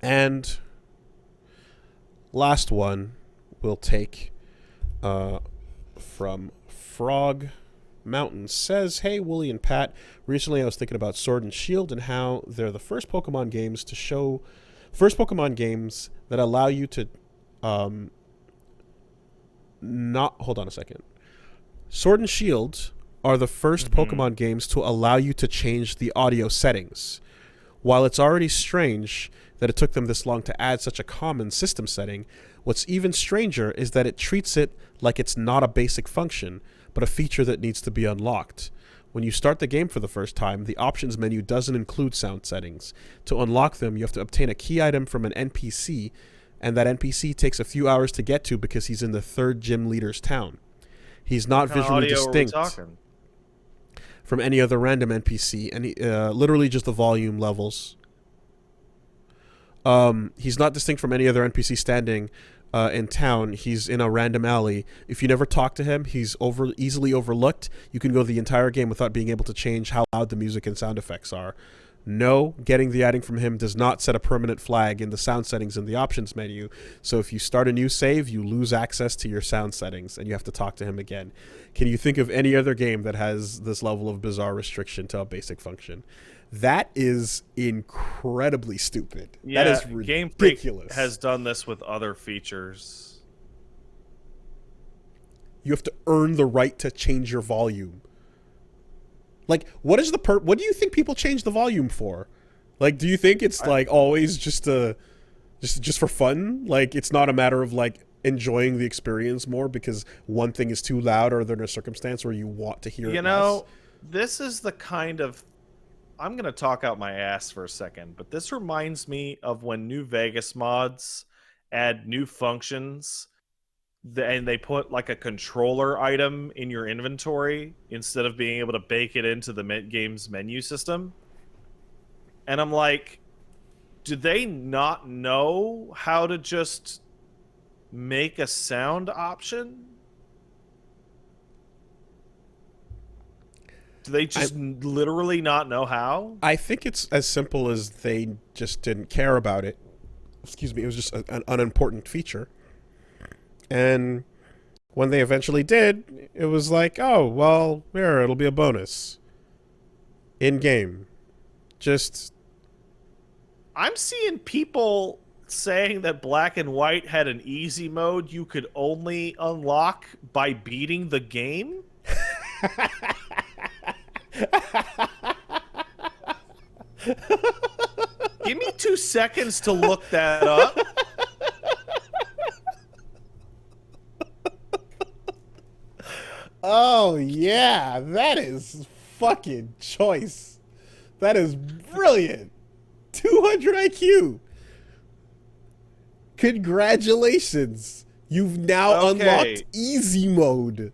And last one we'll take from Frog Mountain. Says, hey, Woolie and Pat. Recently I was thinking about Sword and Shield and how they're the first Pokemon games that allow you to not hold on a second. Sword and Shield are the first Pokemon games to allow you to change the audio settings. While it's already strange that it took them this long to add such a common system setting, what's even stranger is that it treats it like it's not a basic function, but a feature that needs to be unlocked. When you start the game for the first time, the options menu doesn't include sound settings. To unlock them, you have to obtain a key item from an NPC, and that NPC takes a few hours to get to because he's in the third gym leader's town. He's not visually distinct from any other random NPC, and literally just the volume levels. He's not distinct from any other NPC standing in town. He's in a random alley. If you never talk to him, he's easily overlooked. You can go the entire game without being able to change how loud the music and sound effects are. No, getting the item from him does not set a permanent flag in the sound settings in the options menu. So if you start a new save, you lose access to your sound settings and you have to talk to him again. Can you think of any other game that has this level of bizarre restriction to a basic function? That is incredibly stupid. Yeah, that is ridiculous. Game Freak has done this with other features. You have to earn the right to change your volume. Like, what do you think people change the volume for? Like, do you think it's like always just for fun? Like, it's not a matter of like enjoying the experience more because one thing is too loud or they're in a circumstance where you want to hear it less? This is the kind of... I'm going to talk out my ass for a second, but this reminds me of when New Vegas mods add new functions and they put like a controller item in your inventory instead of being able to bake it into the game's menu system. And I'm like, do they not know how to just make a sound option? Do they just literally not know how? I think it's as simple as they just didn't care about it. Excuse me, it was just an unimportant feature. And when they eventually did, it was like, oh, well, here, it'll be a bonus. In-game. I'm seeing people saying that Black and White had an easy mode you could only unlock by beating the game? Give me 2 seconds to look that up. Oh, yeah, that is fucking choice. That is brilliant. 200 IQ. Congratulations. You've now unlocked easy mode.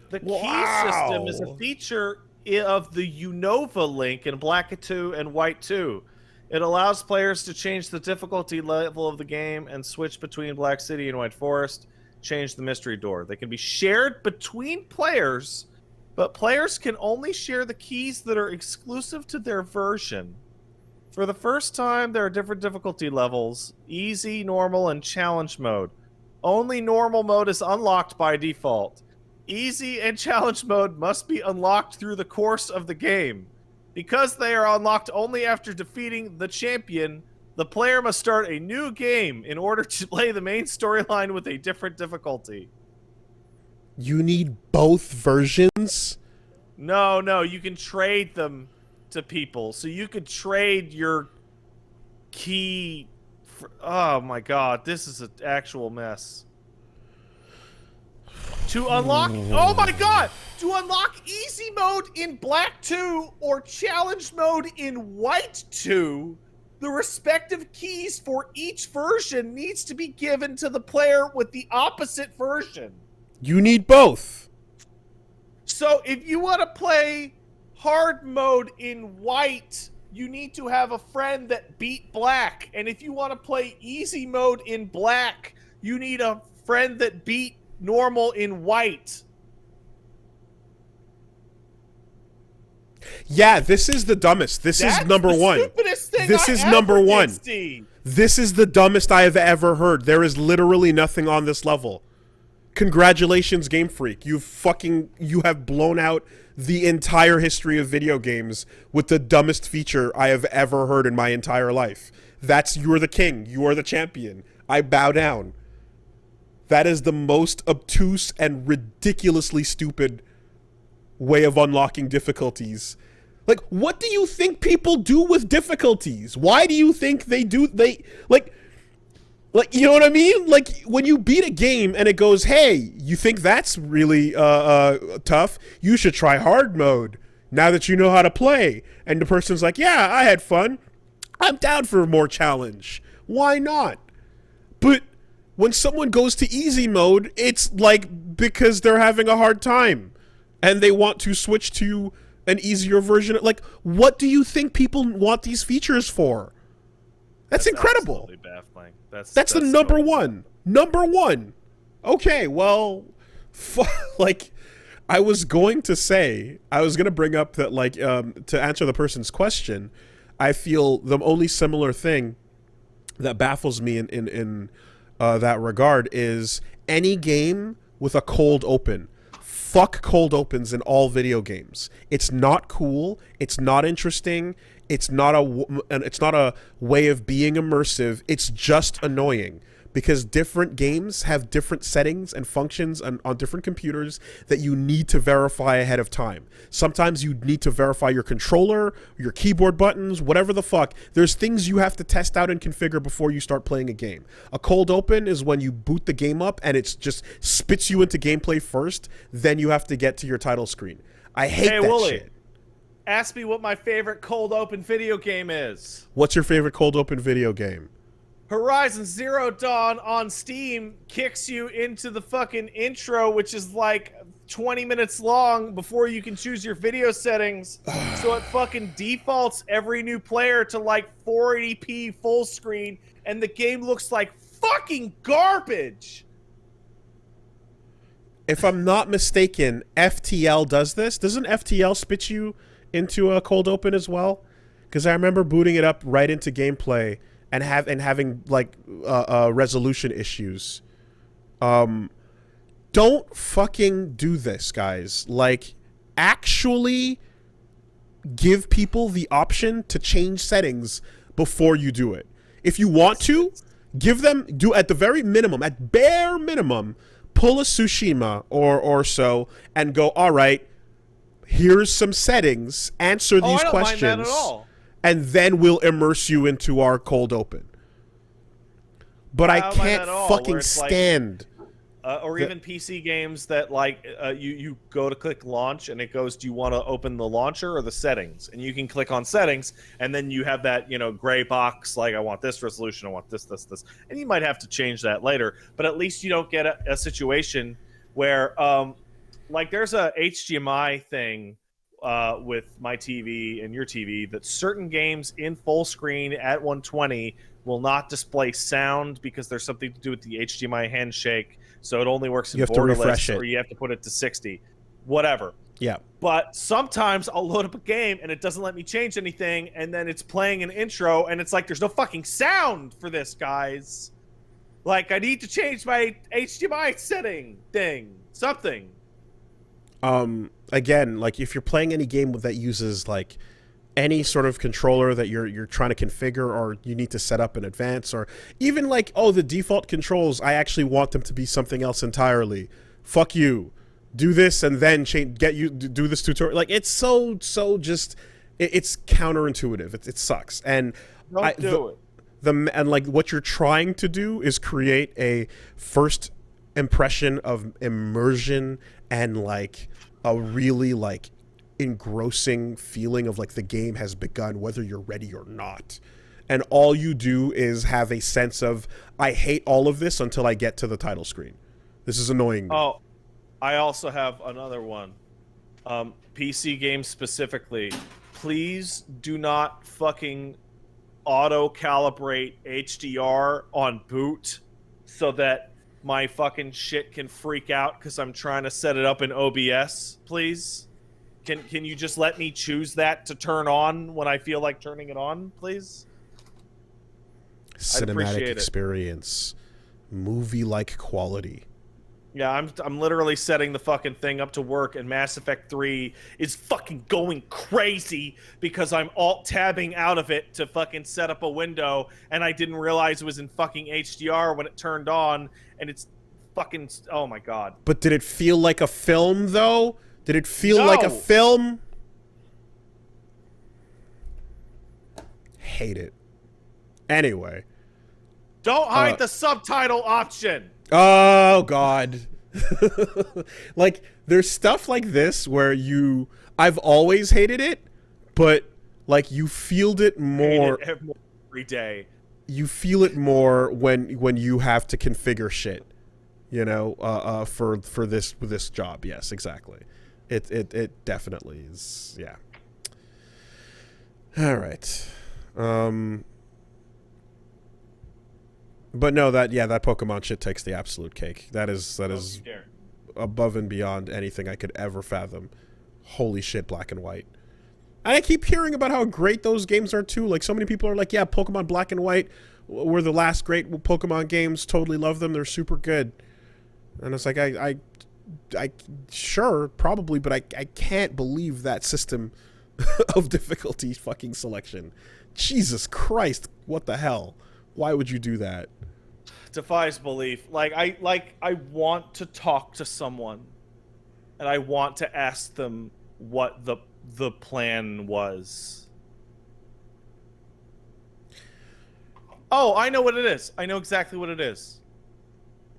The key system is a feature of the Unova link in Black 2 and White 2. It allows players to change the difficulty level of the game and switch between Black City and White Forest. Change the mystery door. They can be shared between players, but players can only share the keys that are exclusive to their version. For the first time, there are different difficulty levels: easy, normal, and challenge mode. Only normal mode is unlocked by default. Easy and challenge mode must be unlocked through the course of the game. Because they are unlocked only after defeating the champion, the player must start a new game in order to play the main storyline with a different difficulty. You need both versions? No, you can trade them to people. So you could trade your key... Oh my god, this is an actual mess. To unlock... Oh my god! To unlock easy mode in Black 2 or challenge mode in White 2... the respective keys for each version needs to be given to the player with the opposite version. You need both. So if you want to play hard mode in White, you need to have a friend that beat Black. And if you want to play easy mode in Black, you need a friend that beat normal in White. Yeah, this is the dumbest. This is number one. That's the stupidest thing This I is ever number did, one. Steve. This is the dumbest I have ever heard. There is literally nothing on this level. Congratulations, Game Freak. You have blown out the entire history of video games with the dumbest feature I have ever heard in my entire life. You're the king. You are the champion. I bow down. That is the most obtuse and ridiculously stupid way of unlocking difficulties. Like, what do you think people do with difficulties? Why do you think they like, you know what I mean? Like, when you beat a game and it goes, hey, you think that's really tough? You should try hard mode now that you know how to play. And the person's like, yeah, I had fun. I'm down for more challenge. Why not? But when someone goes to easy mode, it's like because they're having a hard time and they want to switch to an easier version. Like, what do you think people want these features for? That's incredible. Baffling. That's the number one. Number one. Okay, well, like, I was going to bring up that, like, to answer the person's question, I feel the only similar thing that baffles me in that regard is any game with a cold open. Fuck cold opens in all video games. It's not cool. It's not interesting. It's not a way of being immersive. It's just annoying because different games have different settings and functions on different computers that you need to verify ahead of time. Sometimes you need to verify your controller, your keyboard buttons, whatever the fuck. There's things you have to test out and configure before you start playing a game. A cold open is when you boot the game up and it just spits you into gameplay first, then you have to get to your title screen. I hate that Woolie, shit. ask me what my favorite cold open video game is. What's your favorite cold open video game? Horizon Zero Dawn on Steam kicks you into the fucking intro, which is like 20 minutes long before you can choose your video settings. So it fucking defaults every new player to like 480p full screen, and the game looks like fucking garbage. If I'm not mistaken, FTL does this. Doesn't FTL spit you into a cold open as well? Because I remember booting it up right into gameplay and having like resolution issues. Don't fucking do this, guys. Like, actually give people the option to change settings before you do it. If you want to, do at the very minimum, at bare minimum, pull a Tsushima or so and go, all right, here's some settings, answer these questions. Mind that at all. And then we'll immerse you into our cold open. But I can't fucking stand. Even PC games that like you go to click launch and it goes, do you want to open the launcher or the settings? And you can click on settings and then you have that, gray box like, I want this resolution, I want this. And you might have to change that later, but at least you don't get a situation where like there's a HDMI thing with my TV and your TV that certain games in full screen at 120 will not display sound because there's something to do with the HDMI handshake, so it only works in borderless, or you have to put it to 60, whatever. Yeah. But sometimes I'll load up a game and it doesn't let me change anything, and then it's playing an intro and it's like, there's no fucking sound for this, guys. Like, I need to change my HDMI setting thing, something. Again, like if you're playing any game that uses like any sort of controller that you're trying to configure or you need to set up in advance, or even like, oh, the default controls, I actually want them to be something else entirely. Fuck you. Do this and then do this tutorial. Like, it's so just it's counterintuitive. It sucks. And Don't do it. And like what you're trying to do is create a first impression of immersion and like a really like engrossing feeling of like the game has begun, whether you're ready or not. And all you do is have a sense of, I hate all of this until I get to the title screen. This is annoying me. Oh, I also have another one. PC games specifically, please do not fucking auto-calibrate HDR on boot so that my fucking shit can freak out because I'm trying to set it up in OBS, please. Can you just let me choose that to turn on when I feel like turning it on, please? cinematic experience, movie-like quality. Yeah, I'm literally setting the fucking thing up to work, and Mass Effect 3 is fucking going crazy because I'm alt-tabbing out of it to fucking set up a window, and I didn't realize it was in fucking HDR when it turned on, and it's fucking... Oh my god. But did it feel like a film, though? Did it feel like a film? Hate it. Anyway. Don't hide the subtitle option! Oh, God. Like, there's stuff like this where I've always hated it, but, like, you feel it more... Hate it every day. You feel it more when you have to configure shit, you know, for this job. Yes, exactly. It definitely is, yeah. All right. But no, that Pokemon shit takes the absolute cake. That is above and beyond anything I could ever fathom. Holy shit, Black and White. And I keep hearing about how great those games are too. Like, so many people are like, yeah, Pokemon Black and White were the last great Pokemon games. Totally love them. They're super good. And it's like, I sure, probably, but I can't believe that system of difficulty fucking selection. Jesus Christ, what the hell? Why would you do that? Defies belief. I want to talk to someone, and I want to ask them what the plan was. Oh, I know what it is. I know exactly what it is.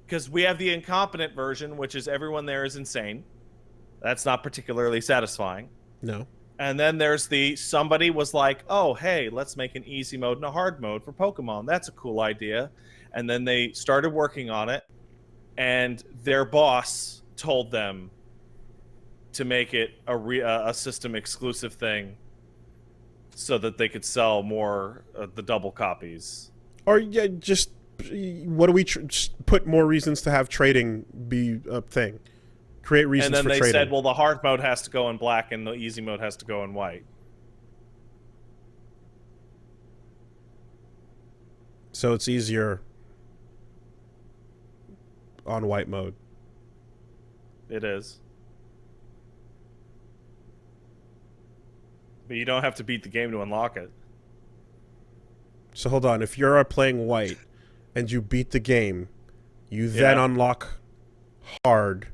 Because we have the incompetent version, which is everyone there is insane. That's not particularly satisfying. No. And then there's somebody was like, oh, hey, let's make an easy mode and a hard mode for Pokemon. That's a cool idea. And then they started working on it, and their boss told them to make it a system exclusive thing so that they could sell more the double copies. Or yeah, just what do we just put more reasons to have trading be a thing? Create reasons for trading. And then they said, well, the hard mode has to go in black and the easy mode has to go in white. So it's easier on white mode. It is. But you don't have to beat the game to unlock it. So hold on, if you're playing white and you beat the game, you then unlock hard.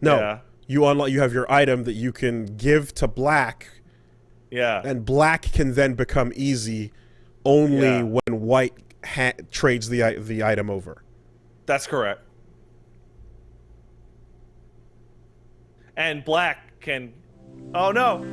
No, you have your item that you can give to black. Yeah. And black can then become easy only when white trades the item over. That's correct. And black can... Oh, no.